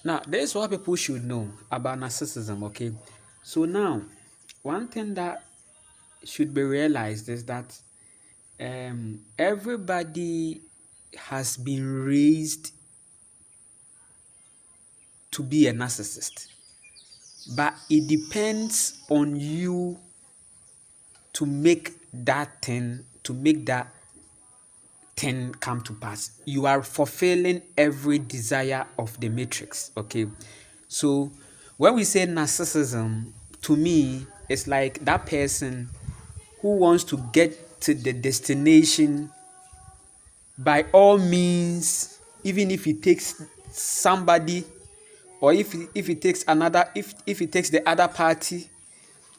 Now, this is what people should know about narcissism, okay? So now, one thing that should be realized is that everybody has been raised to be a narcissist, but it depends on you to make that thing come to pass. You are fulfilling every desire of the matrix. Okay. So when we say narcissism, to me, it's like that person who wants to get to the destination by all means, even if it takes somebody, or if it takes another, if it takes the other party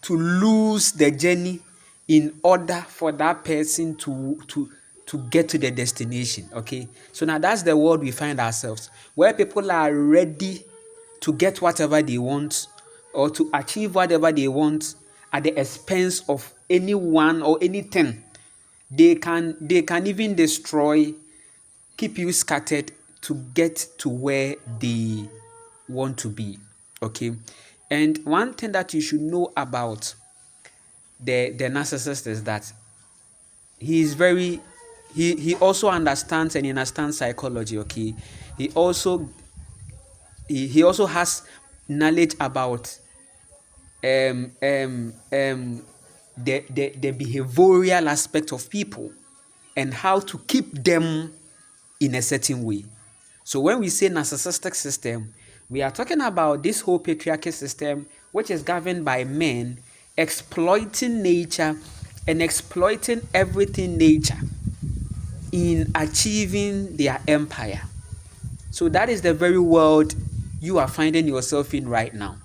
to lose the journey in order for that person to get to the destination. Okay, so now that's the world we find ourselves, where people are ready to get whatever they want or to achieve whatever they want at the expense of anyone or anything. They can even destroy, keep you scattered to get to where they want to be. Okay, and one thing that you should know about the narcissist is that he is very he also understands, and he understands psychology. Okay, he also he also has knowledge about um um um the behavioral aspect of people and how to keep them in a certain way. So when we say narcissistic system, we are talking about this whole patriarchy system, which is governed by men exploiting nature and exploiting everything nature in achieving their empire. So that is the very world you are finding yourself in right now.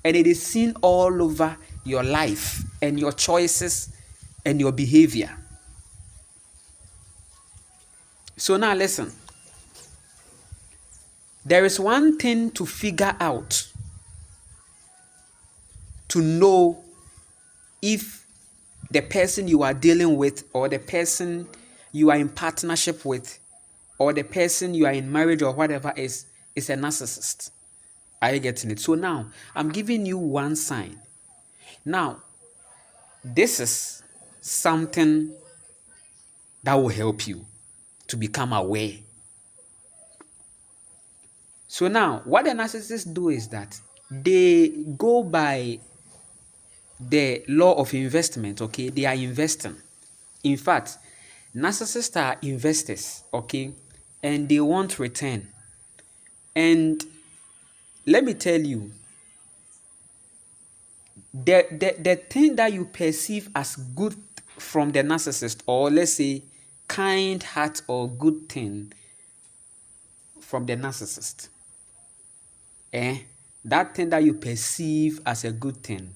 And it is seen all over your life and your choices and your behavior. So now listen, there is one thing to figure out to know if the person you are dealing with, or the person you are in partnership with, or the person you are in marriage or whatever is a narcissist. Are you getting it? So now I'm giving you one sign. Now, this is something that will help you to become aware. So now what the narcissists do is that they go by the law of investment. Okay, they are investing. In fact, narcissists are investors. Okay, and they want return. And let me tell you, the thing that you perceive as good from the narcissist, or let's say kind heart or good thing from the narcissist, eh, that thing that you perceive as a good thing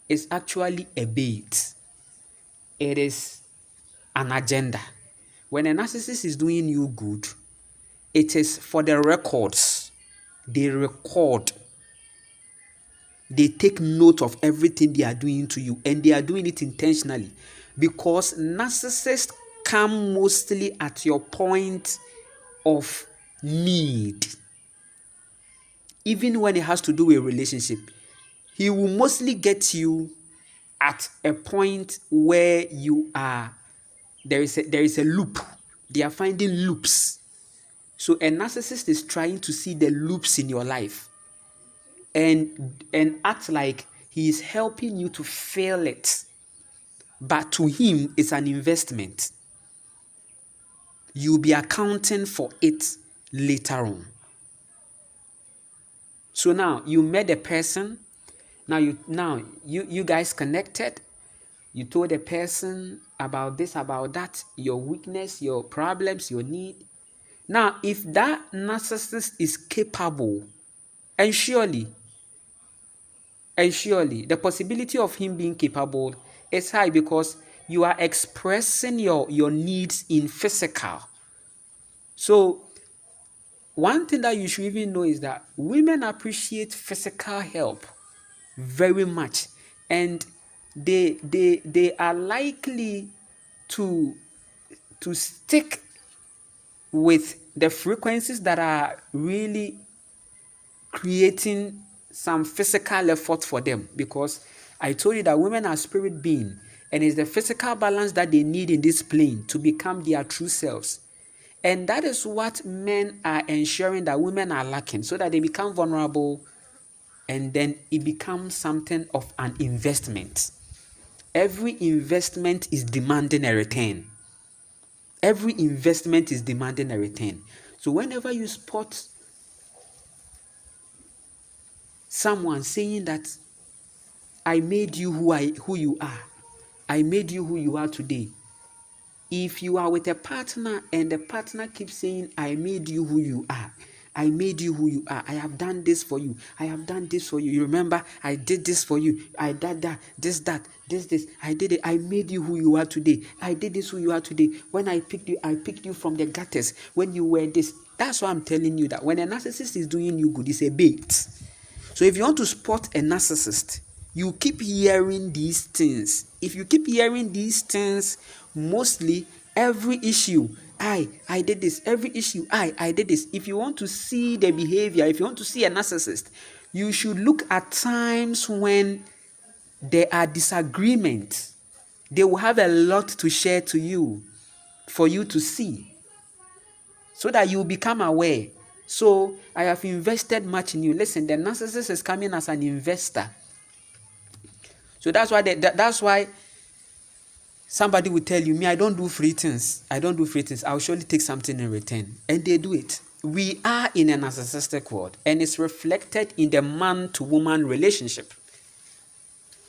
is actually a bait. It is an agenda. When a narcissist is doing you good, it is for the records. They record, they take note of everything they are doing to you, and they are doing it intentionally, because narcissists come mostly at your point of need. Even when it has to do with a relationship, he will mostly get you at a point where you are, there is a loop. They are finding loops. So a narcissist is trying to see the loops in your life and act like he is helping you to fill it. But to him, it's an investment. You'll be accounting for it later on. So now you met a person. Now you guys connected. You told the person about this, about that, your weakness, your problems, your need. Now, if that narcissist is capable, and surely the possibility of him being capable is high, because you are expressing your needs in physical. So one thing that you should even know is that women appreciate physical help very much, and they are likely to stick with the frequencies that are really creating some physical effort for them, because I told you that women are spirit being, and it's the physical balance that they need in this plane to become their true selves. And that is what men are ensuring that women are lacking, so that they become vulnerable, and then it becomes something of an investment. Every investment is demanding a return. Every investment is demanding a return. So whenever you spot someone saying that I made you who you are, I made you who you are today. If you are with a partner and the partner keeps saying, I made you who you are, I made you who you are, I have done this for you, I have done this for you. You remember, I did this for you, I did that, this, I did it, I made you who you are today, I did this who you are today. When I picked you from the gutters, when you were this. That's why I'm telling you that when a narcissist is doing you good, it's a bait. So if you want to spot a narcissist, you keep hearing these things. If you keep hearing these things, mostly every issue, I did this. Every issue, I did this. If you want to see the behavior, if you want to see a narcissist, you should look at times when there are disagreements. They will have a lot to share to you for you to see, so that you become aware. So I have invested much in you. Listen, the narcissist is coming as an investor. So that's why somebody will tell you, me, I don't do free things. I don't do free things. I'll surely take something in return. And they do it. We are in a narcissistic world, and it's reflected in the man to woman relationship.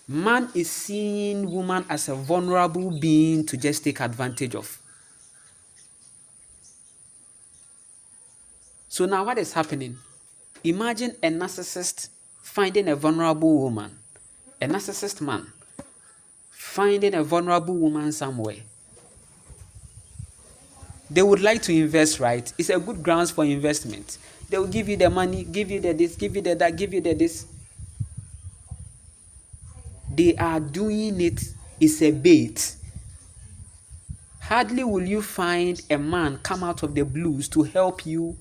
Man is seeing woman as a vulnerable being to just take advantage of. So now what is happening? Imagine a narcissist finding a vulnerable woman, a narcissist man finding a vulnerable woman somewhere. They would like to invest, right? It's a good grounds for investment. They will give you the money, give you the this, give you the that, give you the this. They are doing it. It's a bait. Hardly will you find a man come out of the blues to help you,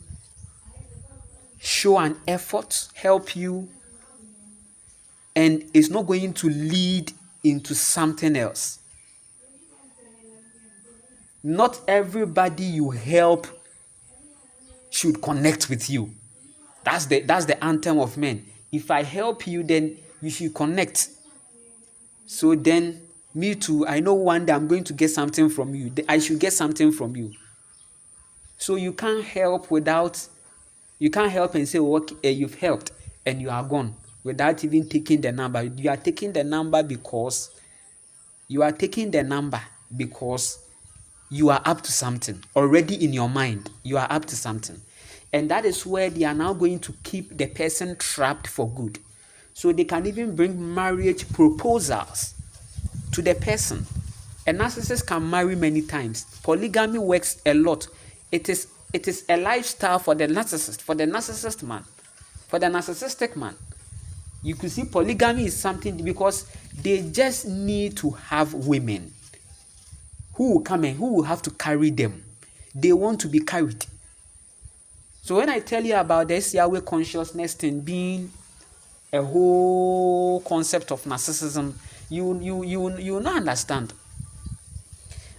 show an effort, help you, and it's not going to lead into something else. Not everybody you help should connect with you. That's the anthem of men. If I help you, then you should connect. So then, me too, I know one day I'm going to get something from you. I should get something from you. So you can't help and say, oh, okay, you've helped, and you are gone without even taking the number. You are taking the number because you are up to something. Already in your mind, you are up to something. And that is where they are now going to keep the person trapped for good. So they can even bring marriage proposals to the person. A narcissist can marry many times. Polygamy works a lot. It is a lifestyle for the narcissist, for the narcissist man, for the narcissistic man. You could see polygamy is something because they just need to have women who will come and who will have to carry them. They want to be carried. So when I tell you about this Yahweh consciousness thing being a whole concept of narcissism, you not understand.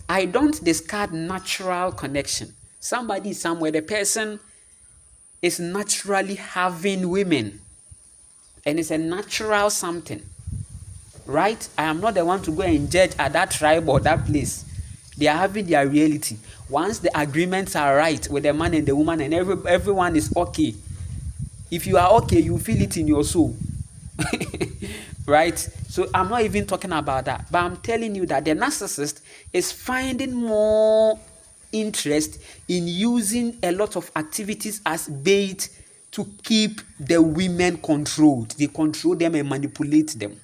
I don't discard natural connection. Somebody somewhere, the person is naturally having women, and it's a natural something, right? I am not the one to go and judge at that tribe or that place. They are having their reality. Once the agreements are right with the man and the woman, and everyone is okay. If you are okay, you feel it in your soul. Right? So I'm not even talking about that. But I'm telling you that the narcissist is finding more interest in using a lot of activities as bait to keep the women controlled. They control them and manipulate them.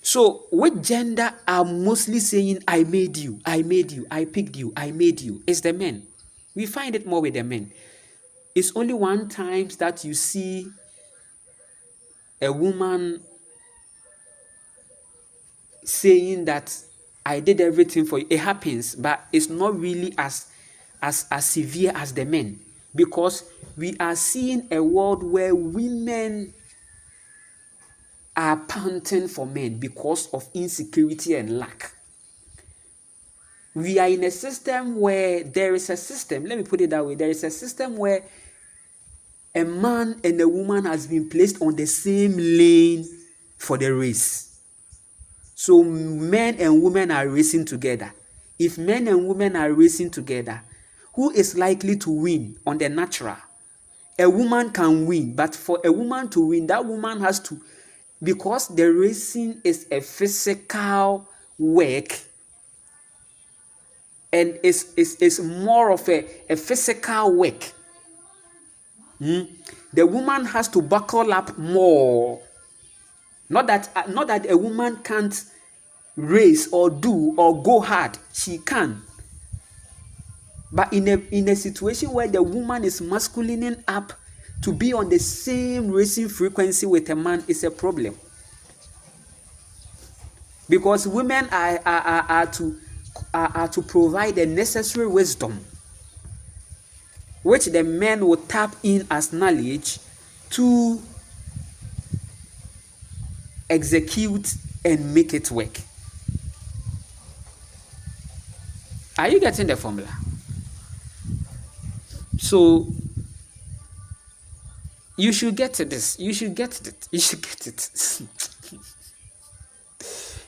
So, which gender are mostly saying, I made you, I picked you, I made you? It's the men. We find it more with the men. It's only one time that you see a woman saying that I did everything for you. It happens, but it's not really as severe as the men. because we are seeing a world where women are panting for men because of insecurity and lack. We are in a system where there is a system, let me put it that way, there is a system where a man and a woman has been placed on the same lane for the race. So men and women are racing together. If men and women are racing together, who is likely to win on the natural? A woman can win, but for a woman to win, that woman has to, because the racing is a physical work and is more of a physical work. The woman has to buckle up more. Not that a woman can't race or do or go hard. She can. But in a situation where the woman is masculining up to be on the same racing frequency with a man is a problem. Because women are to provide the necessary wisdom which the men will tap in as knowledge to execute and make it work. Are you getting the formula? So you should get this. You should get it. You should get it.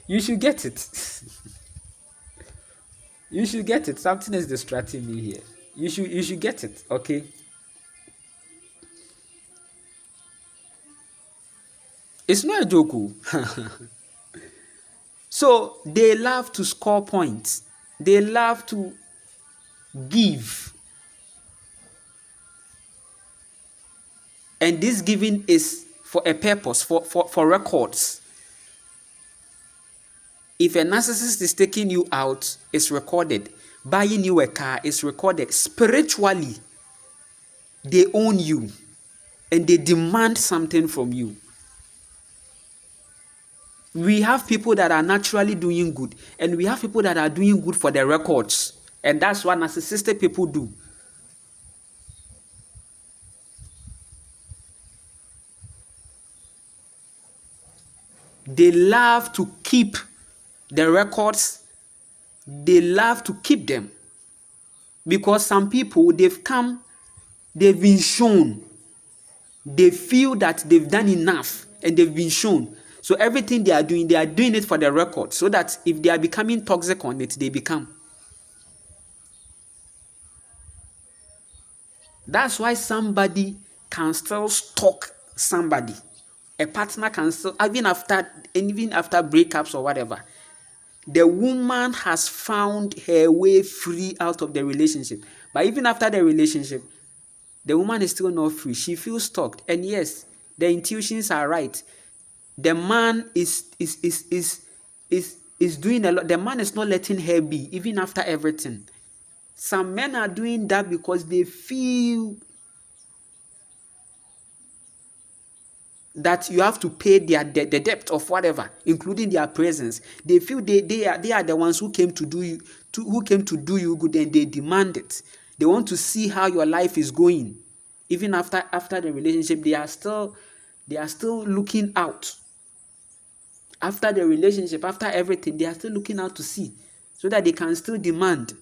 You should get it. You should get it. Something is distracting me here. You should get it, okay? It's not a joke. So they love to score points. They love to give. And this giving is for a purpose, for records. If a narcissist is taking you out, it's recorded. Buying you a car is recorded. Spiritually, they own you and they demand something from you. We have people that are naturally doing good, and we have people that are doing good for the records. And that's what narcissistic people do. They love to keep the records. They love to keep them. Because some people, they've been shown. They feel that they've done enough and they've been shown. So everything they are doing it for the record, so that if they are becoming toxic on it, they become. That's why somebody can still stalk somebody. A partner can still, even after breakups or whatever, the woman has found her way free out of the relationship. But even after the relationship, the woman is still not free. She feels stalked. And yes, the intuitions are right. The man is doing a lot. The man is not letting her be, even after everything. Some men are doing that because they feel that you have to pay the debt of whatever, including their presence. They feel they are the ones who came to do you good, and they demand it. They want to see how your life is going. Even after the relationship, they are still looking out. After the relationship, after everything, they are still looking out to see, so that they can still demand.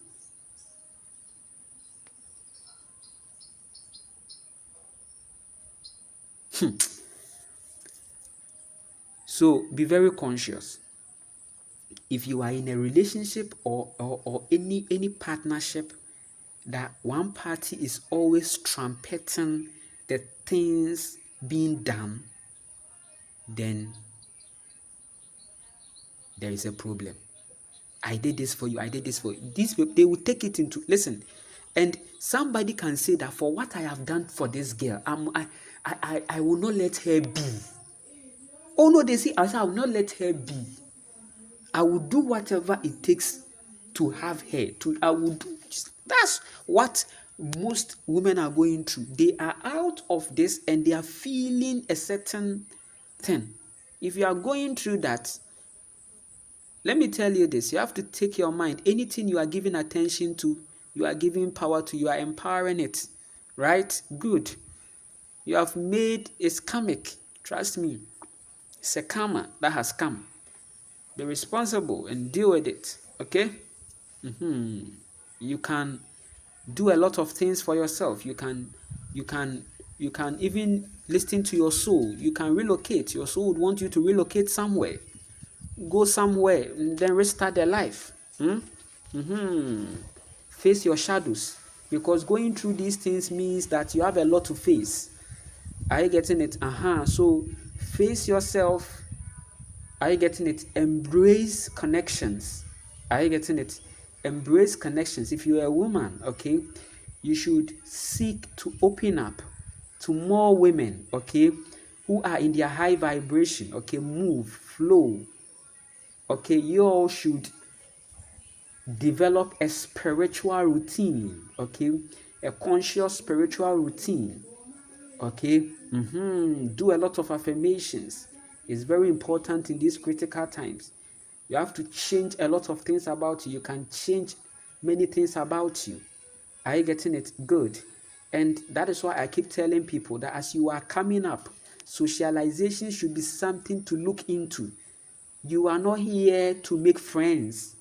So be very conscious. If you are in a relationship or any partnership, that one party is always trumpeting the things being done, then there is a problem. I did this for you. I did this for you. These people, they will take it into, listen, and somebody can say that for what I have done for this girl, I will not let her be. Oh no, they say, I will not let her be. I will do whatever it takes to have her. That's what most women are going through. They are out of this and they are feeling a certain thing. If you are going through that, let me tell you this, you have to take your mind. Anything you are giving attention to, you are giving power to, you are empowering it. right? Good. You have made it's karmic. Trust me. It's a karma that has come. Be responsible and deal with it. Okay? You can do a lot of things for yourself. You can you can even listen to your soul. You can relocate. Your soul would want you to relocate somewhere. Go somewhere and then restart their life. Face your shadows. Because going through these things means that you have a lot to face. Are you getting it? So face yourself. Are you getting it? Embrace connections. Are you getting it? Embrace connections. If you're a woman, okay, you should seek to open up to more women, okay, who are in their high vibration, okay, move, flow, okay. You all should develop a spiritual routine, okay, a conscious spiritual routine, okay. Do a lot of affirmations. It's very important in these critical times. You have to change a lot of things about you. You can change many things about you. Are you getting it? Good. And that is why I keep telling people that as you are coming up, socialization should be something to look into. You are not here to make friends,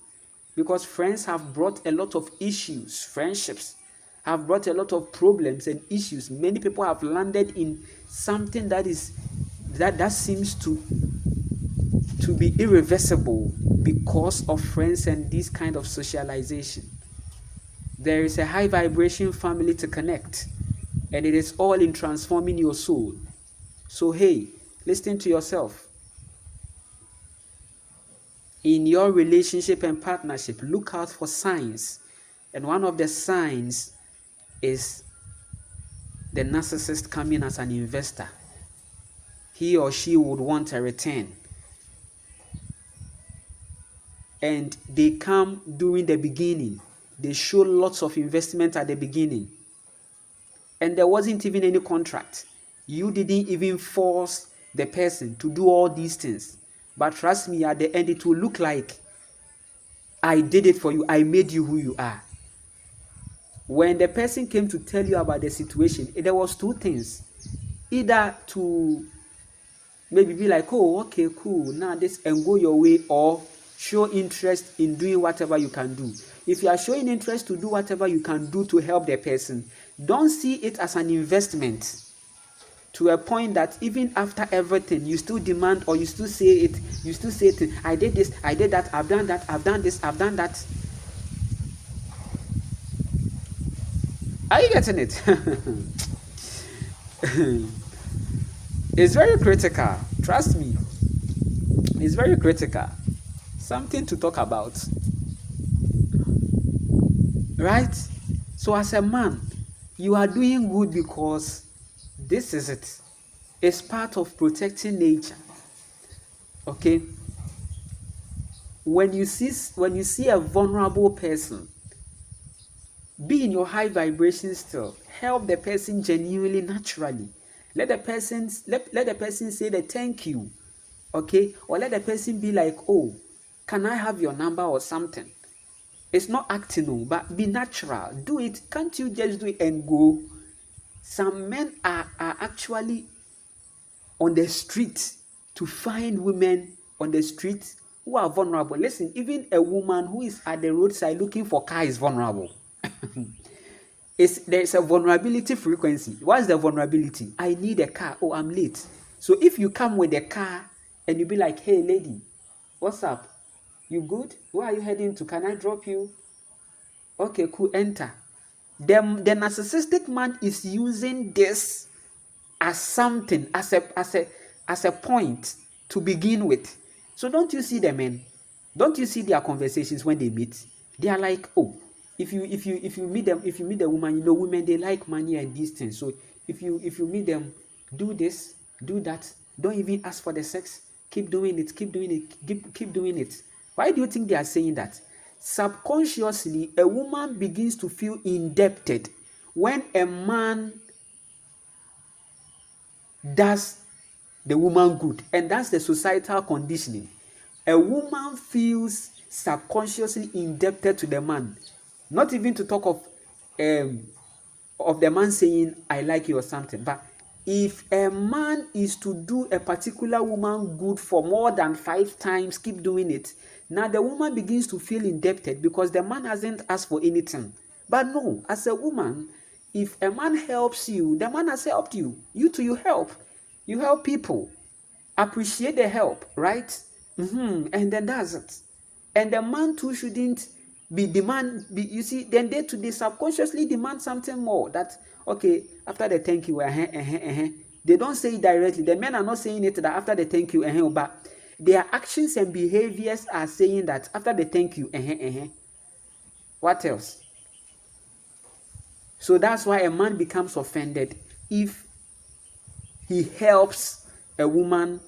because friends have brought a lot of issues. Friendships have brought a lot of problems and issues. Many people have landed in something that seems to be irreversible because of friends and this kind of socialization. There is a high vibration family to connect, and it is all in transforming your soul. So hey, listen to yourself. In your relationship and partnership, look out for signs. And one of the signs is the narcissist coming as an investor. He or she would want a return. And they come during the beginning. They show lots of investment at the beginning. And there wasn't even any contract. You didn't even force the person to do all these things. But trust me, at the end, it will look like I did it for you. I made you who you are. When the person came to tell you about the situation, there was two things. Either to maybe be like, oh, okay, cool, now this, and go your way, or show interest in doing whatever you can do. If you are showing interest to do whatever you can do to help the person, don't see it as an investment to a point that even after everything, you still demand, or you still say it, I did this, I did that, I've done that, I've done this, I've done that. Are you getting it? It's very critical. Trust me. It's very critical. Something to talk about. Right? So as a man, you are doing good because this is it. It's part of protecting nature. Okay? When you see a vulnerable person, be in your high vibration still. Help the person genuinely, naturally. Let the person say the thank you. Okay? Or let the person be like, oh, can I have your number or something? It's not acting, but be natural. Do it. Can't you just do it and go? Some men are actually on the street to find women on the street who are vulnerable. Listen, even a woman who is at the roadside looking for car is vulnerable. There's a vulnerability frequency. What's the vulnerability? I need a car. Oh, I'm late. So if you come with a car and you be like, hey lady, what's up? You good? Where are you heading to? Can I drop you? Okay, cool, enter. The narcissistic man is using this as something, as a point to begin with. So don't you see the men? Don't you see their conversations when they meet? They are like, oh, if you meet them, if you meet the woman, women, they like money and these things. So if you meet them, do this, do that. Don't even ask for the sex. Keep doing it. Keep doing it. Keep doing it. Why do you think they are saying that? Subconsciously, a woman begins to feel indebted when a man does the woman good, and that's the societal conditioning. A woman feels subconsciously indebted to the man, not even to talk of of the man saying, I like you or something. But if a man is to do a particular woman good for more than 5 times, keep doing it, now the woman begins to feel indebted because the man hasn't asked for anything. But no, as a woman, if a man helps you, the man has helped you. You too, you help. You help people. Appreciate the help, right? And then that's it. And the man too shouldn't you see, then they subconsciously demand something more. That okay, after the thank you, they don't say it directly. The men are not saying it that after the thank you, but their actions and behaviors are saying that after the thank you, what else? So that's why a man becomes offended if he helps a woman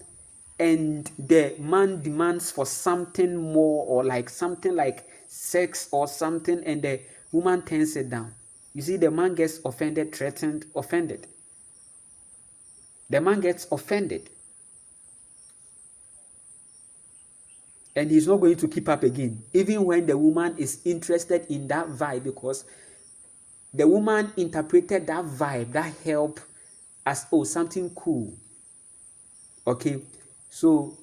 and the man demands for something more, or like something like sex or something, and the woman turns it down. You see, the man gets offended, threatened, offended. The man gets offended, and he's not going to keep up again, even when the woman is interested in that vibe, because the woman interpreted that vibe, that help, as oh, something cool. Okay, so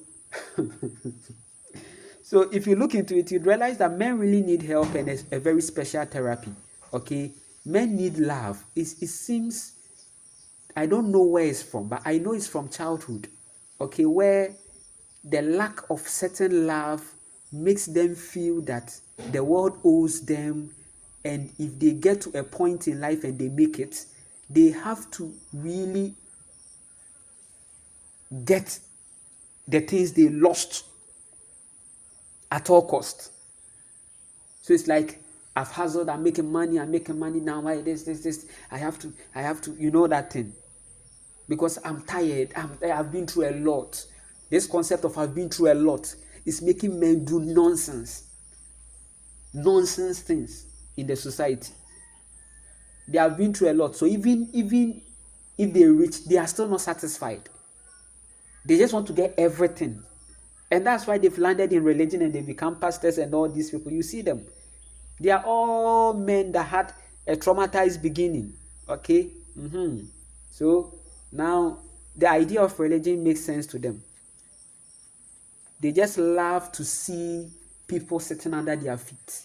so if you look into it, you'd realize that men really need help, and it's a very special therapy. Okay, men need love. It seems, I don't know where it's from, but I know it's from childhood. Okay, where the lack of certain love makes them feel that the world owes them, and if they get to a point in life and they make it, they have to really get the things they lost at all cost. So it's like, I've hustled, I'm making money now. Why this? I have to, you know that thing. Because I'm tired. I've been through a lot. This concept of I've been through a lot is making men do nonsense things in the society. They have been through a lot. So even if they reach, they are still not satisfied. They just want to get everything. And that's why they've landed in religion and they become pastors and all these people. You see them. They are all men that had a traumatized beginning. Okay? So now the idea of religion makes sense to them. They just love to see people sitting under their feet.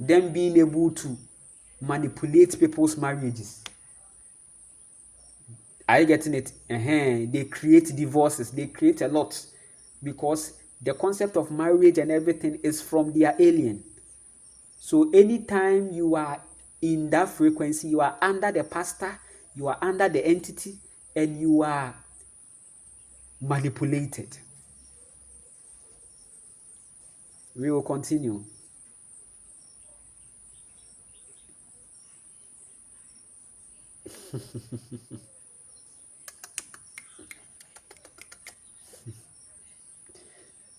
Them being able to manipulate people's marriages. Are you getting it? They create divorces. They create a lot because the concept of marriage and everything is from their alien. So anytime you are in that frequency, you are under the pastor, you are under the entity, and you are manipulated. We will continue.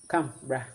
Come, bruh.